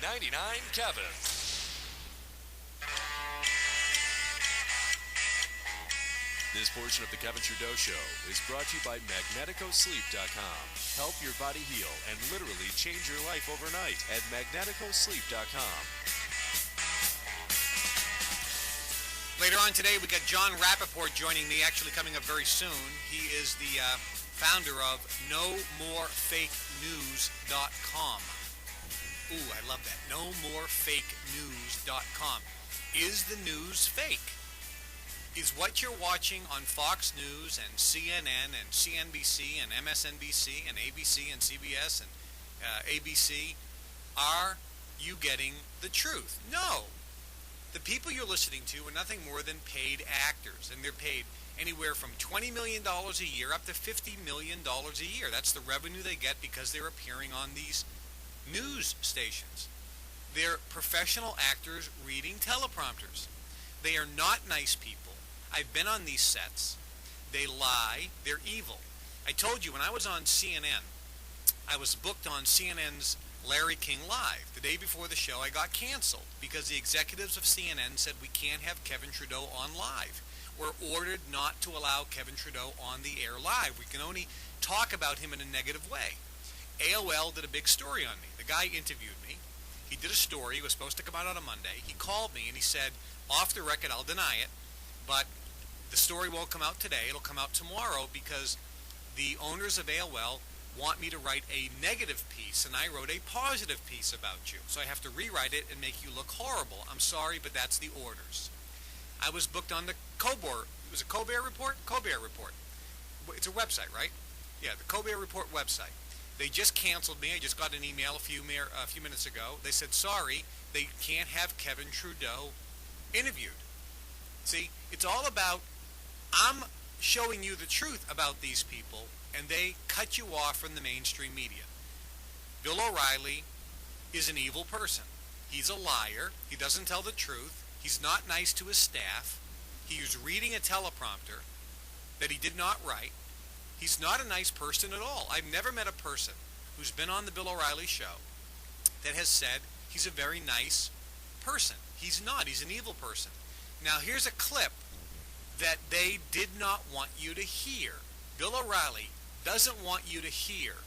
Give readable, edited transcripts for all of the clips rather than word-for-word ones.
99 Kevin. This portion of the Kevin Trudeau Show is brought to you by MagneticoSleep.com. Help your body heal and literally change your life overnight at MagneticoSleep.com. Later on today, we got John Rappaport joining me, actually coming up very soon. He is the founder of NoMoreFakeNews.com. Ooh, I love that. NoMoreFakeNews.com. Is the news fake? Is what you're watching on Fox News and CNN and CNBC and MSNBC and ABC and CBS and ABC, are you getting the truth? No. The people you're listening to are nothing more than paid actors, and they're paid anywhere from $20 million a year up to $50 million a year. That's the revenue they get because they're appearing on these news stations. They're professional actors reading teleprompters. They are not nice people. I've been on these sets. They lie. They're evil. I told you when I was on CNN, I was booked on CNN's Larry King Live. The day before the show, I got canceled because the executives of CNN said we can't have Kevin Trudeau on live. We're ordered not to allow Kevin Trudeau on the air live. We can only talk about him in a negative way. AOL did a big story on me. The guy interviewed me. He did a story. It was supposed to come out on a Monday. He called me and he said, off the record, I'll deny it, but the story won't come out today. It'll come out tomorrow because the owners of AOL want me to write a negative piece, and I wrote a positive piece about you. So I have to rewrite it and make you look horrible. I'm sorry, but that's the orders. I was booked on the Colbert. It was a Colbert Report? Colbert Report. It's a website, right? Yeah, the Colbert Report website. They just canceled me. I just got an email a few minutes ago. They said, sorry, they can't have Kevin Trudeau interviewed. See, it's all about, I'm showing you the truth about these people, and they cut you off from the mainstream media. Bill O'Reilly is an evil person. He's a liar. He doesn't tell the truth. He's not nice to his staff. He was reading a teleprompter that he did not write. He's not a nice person at all. I've never met a person who's been on the Bill O'Reilly show that has said he's a very nice person. He's not. He's an evil person. Now, here's a clip that they did not want you to hear. Bill O'Reilly doesn't want you to hear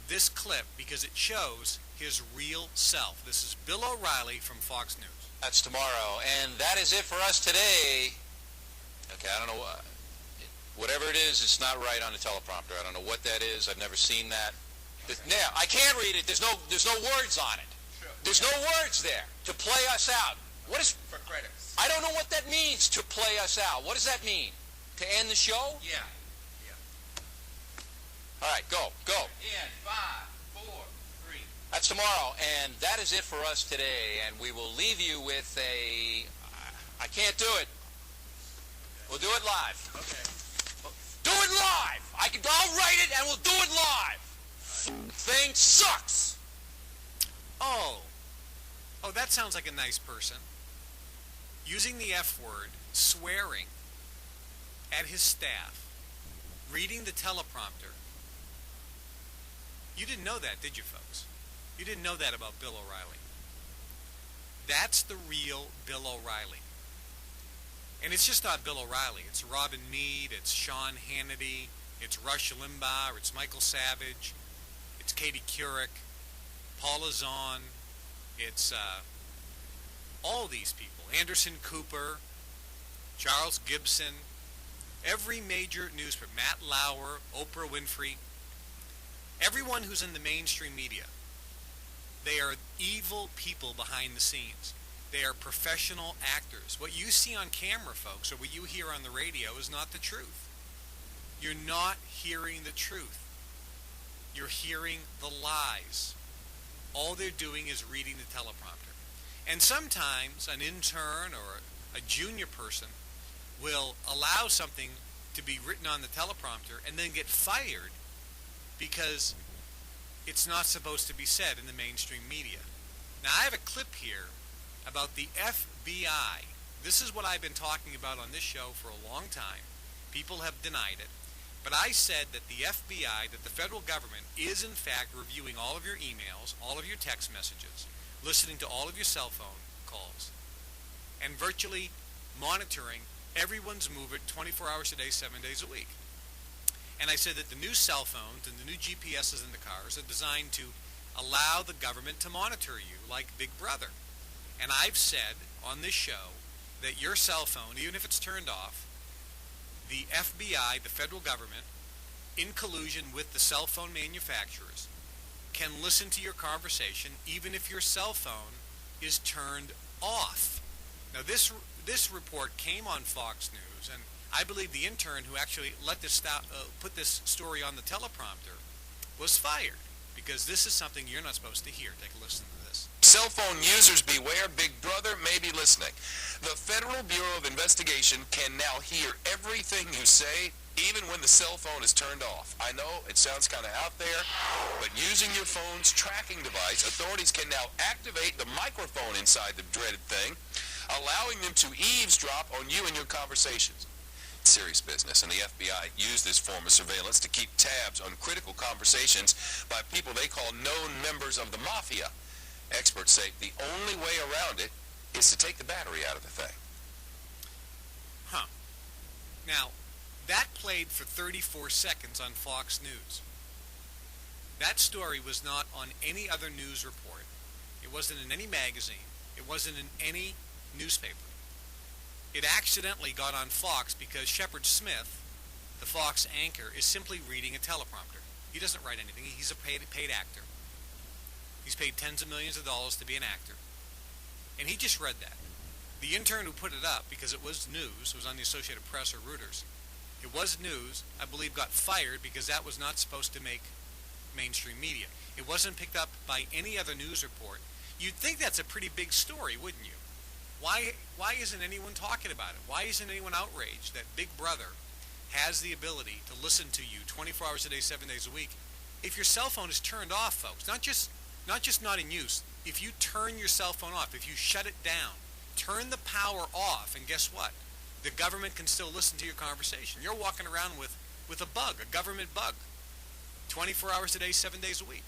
this clip because it shows his real self. This is Bill O'Reilly from Fox News. That's tomorrow, and that is it for us today. Okay, I don't know, whatever it is, it's not right on the teleprompter. I don't know what that is. I've never seen that. Now, I can't read it. There's no words on it. There's no words there to play us out. What is For credits. I don't know what that means, to play us out. What does that mean? To end the show? Yeah. All right, go. In 5, 4, 3. That's tomorrow, and that is it for us today. And we will leave you with I can't do it. We'll do it live. Okay. Do it live. I'll write it, and we'll do it live. Thing sucks. Oh, that sounds like a nice person. Using the F word, swearing at his staff, reading the teleprompter. You didn't know that, did you, folks? You didn't know that about Bill O'Reilly. That's the real Bill O'Reilly. And it's just not Bill O'Reilly. It's Robin Meade, it's Sean Hannity, it's Rush Limbaugh, it's Michael Savage, it's Katie Couric, Paula Zahn, it's all these people. Anderson Cooper, Charles Gibson, every major newspaper, Matt Lauer, Oprah Winfrey, everyone who's in the mainstream media. They are evil people behind the scenes. They are professional actors. What you see on camera, folks, or what you hear on the radio is not the truth. You're not hearing the truth. You're hearing the lies. All they're doing is reading the teleprompter. And sometimes an intern or a junior person will allow something to be written on the teleprompter and then get fired because it's not supposed to be said in the mainstream media. Now, I have a clip here about the FBI. This is what I've been talking about on this show for a long time. People have denied it. But I said that the FBI, that the federal government, is in fact reviewing all of your emails, all of your text messages, listening to all of your cell phone calls, and virtually monitoring everyone's movement 24 hours a day, 7 days a week. And I said that the new cell phones and the new GPSs in the cars are designed to allow the government to monitor you like Big Brother. And I've said on this show that your cell phone, even if it's turned off, the FBI, the federal government, in collusion with the cell phone manufacturers, can listen to your conversation even if your cell phone is turned off. Now this report came on Fox News, and I believe the intern who actually put this story on the teleprompter was fired, because this is something you're not supposed to hear. Take a listen to this. Cell phone users beware, Big Brother may be listening. The Federal Bureau of Investigation can now hear everything you say, even when the cell phone is turned off. I know it sounds kind of out there, but using your phone's tracking device, authorities can now activate the microphone inside the dreaded thing, allowing them to eavesdrop on you and your conversations. Serious business, and the FBI used this form of surveillance to keep tabs on critical conversations by people they call known members of the mafia. Experts say the only way around it is to take the battery out of the thing. Huh. Now, that played for 34 seconds on Fox News. That story was not on any other news report. It wasn't in any magazine. It wasn't in any newspaper. It accidentally got on Fox because Shepard Smith, the Fox anchor, is simply reading a teleprompter. He doesn't write anything. He's a paid actor. He's paid tens of millions of dollars to be an actor. And he just read that. The intern who put it up, because it was news, it was on the Associated Press or Reuters, it was news, I believe got fired because that was not supposed to make mainstream media. It wasn't picked up by any other news report. You'd think that's a pretty big story, wouldn't you? Why isn't anyone talking about it? Why isn't anyone outraged that Big Brother has the ability to listen to you 24 hours a day, 7 days a week? If your cell phone is turned off, folks, not just not in use, if you turn your cell phone off, if you shut it down, turn the power off, and guess what? The government can still listen to your conversation. You're walking around with a bug, a government bug, 24 hours a day, 7 days a week.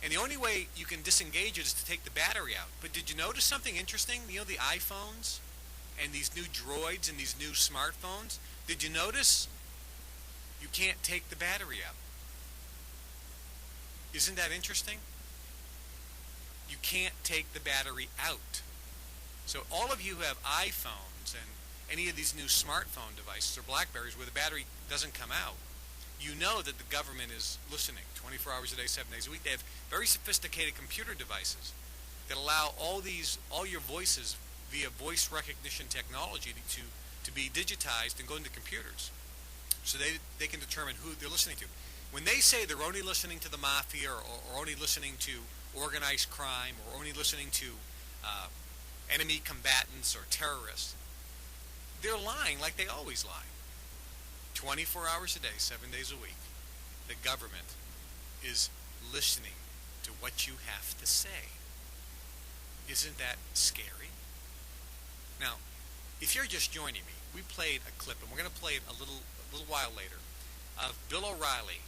And the only way you can disengage it is to take the battery out. But did you notice something interesting? You know, the iPhones and these new droids and these new smartphones, did you notice you can't take the battery out? Isn't that interesting? You can't take the battery out. So all of you who have iPhones and any of these new smartphone devices or Blackberries where the battery doesn't come out, you know that the government is listening 24 hours a day, 7 days a week. They have very sophisticated computer devices that allow all your voices via voice recognition technology to be digitized and go into computers. So they can determine who they're listening to. When they say they're only listening to the mafia or only listening to organized crime or only listening to enemy combatants or terrorists, they're lying like they always lie. 24 hours a day, 7 days a week, the government is listening to what you have to say. Isn't that scary? Now, if you're just joining me, we played a clip, and we're going to play it a little while later, of Bill O'Reilly.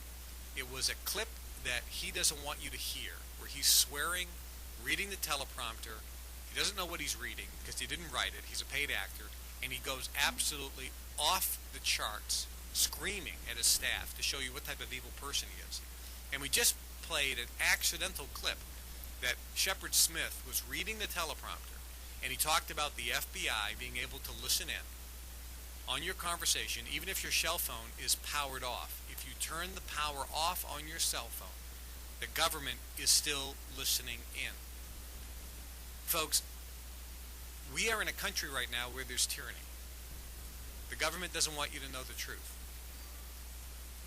It was a clip that he doesn't want you to hear, where he's swearing, reading the teleprompter. He doesn't know what he's reading because he didn't write it. He's a paid actor, and he goes absolutely off the charts, screaming at his staff to show you what type of evil person he is. And we just played an accidental clip that Shepard Smith was reading the teleprompter, and he talked about the FBI being able to listen in on your conversation, even if your cell phone is powered off. If you turn the power off on your cell phone, the government is still listening in. Folks, we are in a country right now where there's tyranny. The government doesn't want you to know the truth.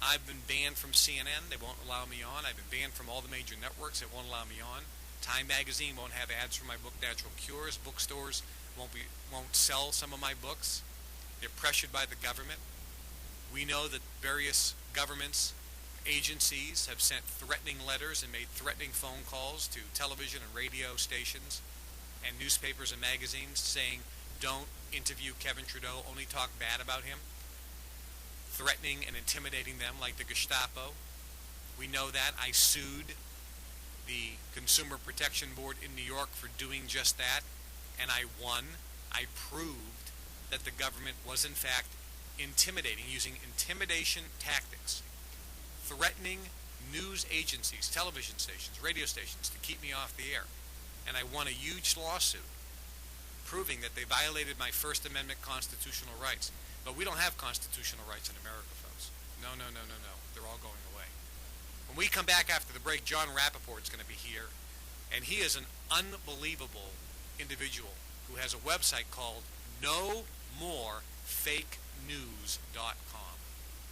I've been banned from CNN. They won't allow me on. I've been banned from all the major networks. They won't allow me on. Time magazine won't have ads for my book, Natural Cures. Bookstores won't sell some of my books. They're pressured by the government. We know that various governments, agencies have sent threatening letters and made threatening phone calls to television and radio stations and newspapers and magazines saying, don't interview Kevin Trudeau, only talk bad about him. threatening and intimidating them like the Gestapo. We know that. I sued the Consumer Protection Board in New York for doing just that, and I won. I proved that the government was in fact intimidating, using intimidation tactics, threatening news agencies, television stations, radio stations to keep me off the air. And I won a huge lawsuit proving that they violated my First Amendment constitutional rights. But we don't have constitutional rights in America, folks. No. They're all going away. When we come back after the break, John Rappaport's going to be here, and he is an unbelievable individual who has a website called NoMoreFakeNews.com.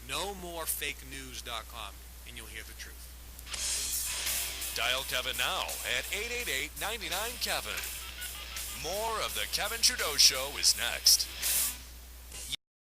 NoMoreFakeNews.com, and you'll hear the truth. Dial Kevin now at 888-99-KEVIN. More of the Kevin Trudeau Show is next.